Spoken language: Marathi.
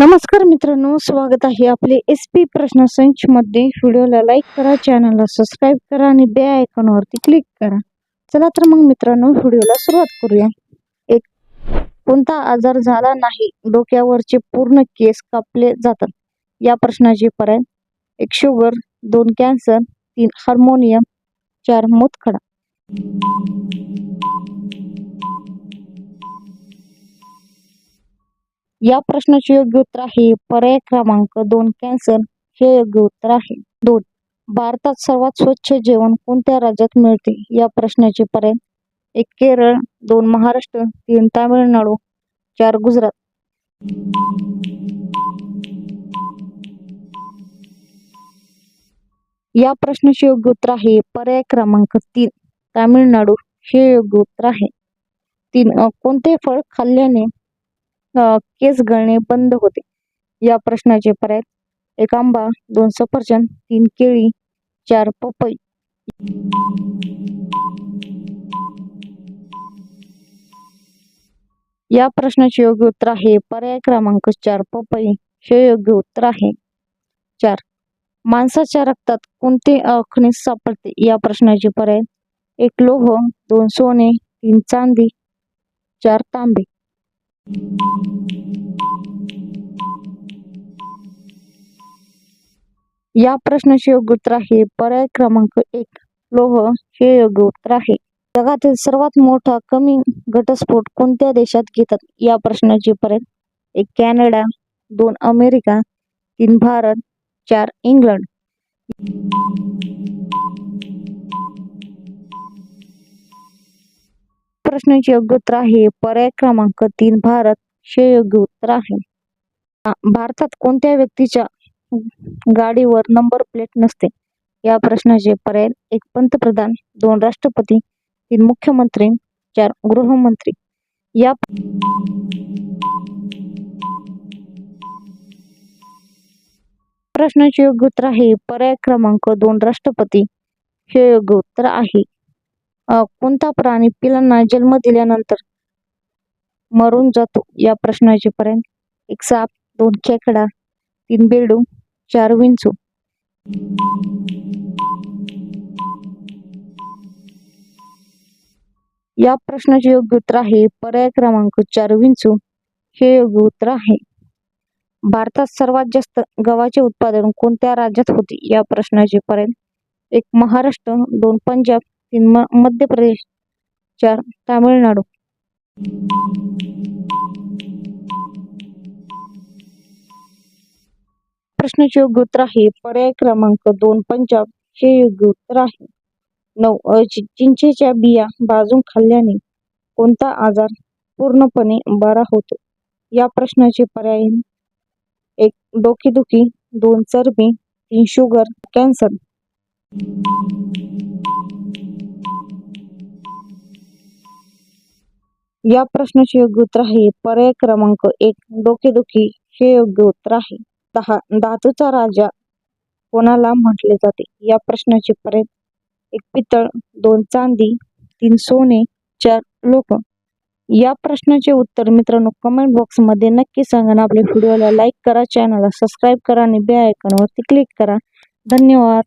नमस्कार मित्रांनो, स्वागत आहे आपले SP प्रश्न संच मध्ये। व्हिडिओला लाईक करा, चॅनलला सबस्क्राईब करा आणि बेल आयकॉनवरती क्लिक करा। चला तर मग मित्रांनो, व्हिडिओला सुरुवात करूया। एक, कोणता आजार झाला नाही डोक्यावरचे पूर्ण केस कापले जातात? या प्रश्नाचे पर्याय: 1 शुगर, 2 कॅन्सर, 3 हार्मोनियम, 4 मूतखडा। या प्रश्नाचे योग्य उत्तर आहे पर्याय क्रमांक 2 कॅन्सर हे योग्य उत्तर आहे। 2, भारतात सर्वात स्वच्छ जेवण कोणत्या राज्यात मिळते? या प्रश्नाचे पर्याय: 1 केरळ, 2 महाराष्ट्र, 3 तामिळनाडू, 4 गुजरात। या प्रश्नाचे योग्य उत्तर आहे पर्याय क्रमांक 3 तामिळनाडू हे योग्य उत्तर आहे। 3, कोणते फळ खाल्ल्याने केस गळणे बंद होते? या प्रश्नाचे पर्याय: 1 आंबा, 2 सफरचंद, 3 केळी, 4 पपई। या प्रश्नाचे योग्य उत्तर आहे पर्याय क्रमांक 4 पपई हे योग्य उत्तर आहे। 4, माणसाच्या रक्तात कोणते खनिज सापडते? या प्रश्नाचे पर्याय: 1 लोह, 2 सोने, 3 चांदी, 4 तांबे। या प्रश्नाचे योग्य उत्तर आहे पर्याय क्रमांक 1 लोह हे योग्य उत्तर आहे। जगातील सर्वात मोठा कमी घटस्फोट कोणत्या देशात घेतात? या प्रश्नाचे पर्याय: 1 कॅनडा, 2 अमेरिका, 3 भारत, 4 इंग्लंड। प्रश्नाचे योग्य उत्तर आहे पर्याय क्रमांक 3 भारत हे योग्य उत्तर आहे। भारतात कोणत्या व्यक्तीच्या गाडीवर नंबर प्लेट नसते? या प्रश्नाचे पर्याय: 1 पंतप्रधान, 2 राष्ट्रपती, 3 मुख्यमंत्री, 4 गृहमंत्री। या प्रश्नाचे योग्य उत्तर आहे पर्याय क्रमांक 2 राष्ट्रपती हे योग्य उत्तर आहे। कोणता प्राणी पिलांना जन्म दिल्यानंतर मरून जातो? या प्रश्नाचे पर्याय: 1 साप, 2 खेकडा, 3 बेडूक, 4 विंचू। या प्रश्नाचे योग्य उत्तर आहे पर्याय क्रमांक 4 विंचू हे योग्य उत्तर आहे। भारतात सर्वात जास्त गव्हाचे उत्पादन कोणत्या राज्यात होते? या प्रश्नाचे पर्याय: 1 महाराष्ट्र, 2 पंजाब, 3 मध्य प्रदेश, 4 तामिळनाडू। प्रश्नाचे योग्य उत्तर आहे पर्याय क्रमांक 2 पंजाब हे योग्य उत्तर आहे। 9, चिंचेच्या बिया भाजून खाल्ल्याने कोणता आजार पूर्णपणे बरा होतो? या प्रश्नाचे पर्याय: 1 डोकेदुखी, 2 चरबी, 3 शुगर, कॅन्सर। या प्रश्नाचे योग्य उत्तर आहे पर्याय क्रमांक 1 डोकेदुखी हे योग्य उत्तर आहे। 10, धातूचा राजा कोणाला म्हटले जाते? या प्रश्नाचे पर्याय: 1 पितळ, 2 चांदी, 3 सोने, 4 लोह। या प्रश्नाचे उत्तर मित्रांनो कमेंट बॉक्स मध्ये नक्की सांगा आणि आपल्या व्हिडिओला लाईक करा, चॅनलला सबस्क्राईब करा आणि बेल आयकॉनवरती क्लिक करा। धन्यवाद।